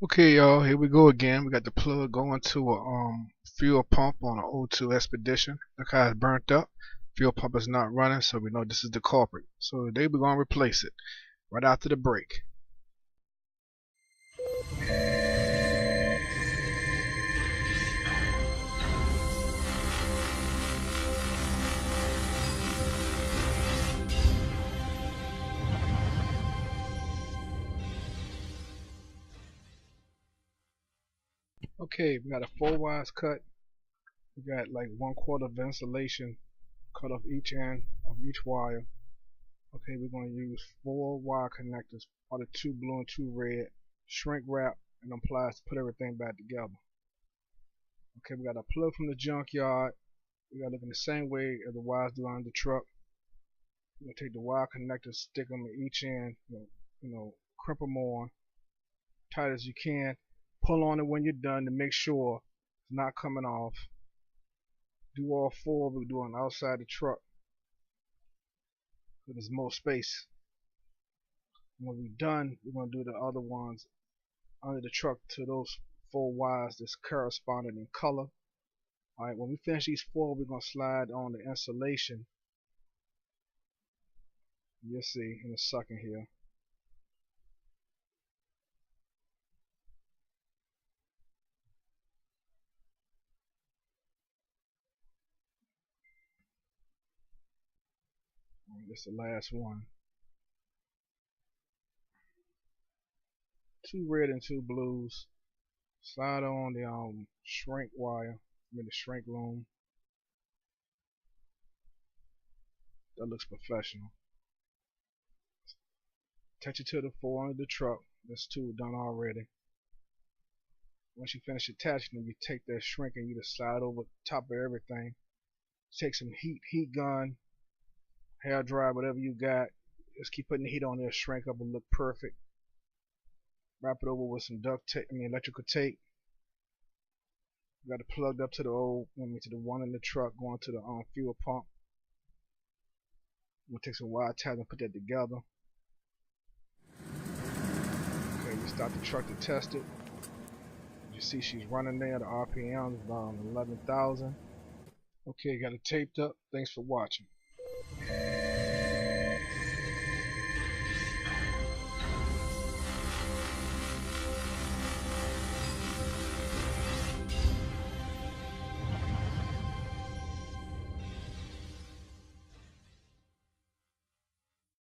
Okay, y'all, here we go again. We got the plug going to a fuel pump on an O2 Expedition. Look how it's burnt up. Fuel pump is not running, so we know this is the culprit. So today we're gonna replace it right after the break. Okay, we got a 4 wires cut. We got like 1/4 of insulation cut off each end of each wire. Okay, we're gonna use 4 wire connectors, probably 2 blue and 2 red, shrink wrap, and them pliers to put everything back together. Okay, we got a plug from the junkyard. We gotta look in the same way as the wires do on the truck. You're gonna take the wire connectors, stick them at each end, crimp them on tight as you can. Pull on it when you're done to make sure it's not coming off. Do all 4 we're doing outside the truck so there's more space. When we're done, we're gonna do the other ones under the truck to those 4 wires that's corresponding in color. Alright, when we finish these 4, we're gonna slide on the insulation. You'll see in a second here. This is the last one. 2 red and 2 blues. Slide on the shrink wire, the shrink loom. That looks professional. Attach it to the 4 under the truck. That's 2 done already. Once you finish attaching them, you take that shrink and you just slide over top of everything. Take some heat gun, hair dryer, whatever you got. Just keep putting the heat on there, shrink up and look perfect. Wrap it over with some electrical tape. Got it plugged up to the one in the truck going to the fuel pump. I'm gonna take some wire ties and put that together. Okay, you start the truck to test it. You see she's running there. The RPM is about 11,000. Okay, got it taped up. Thanks for watching.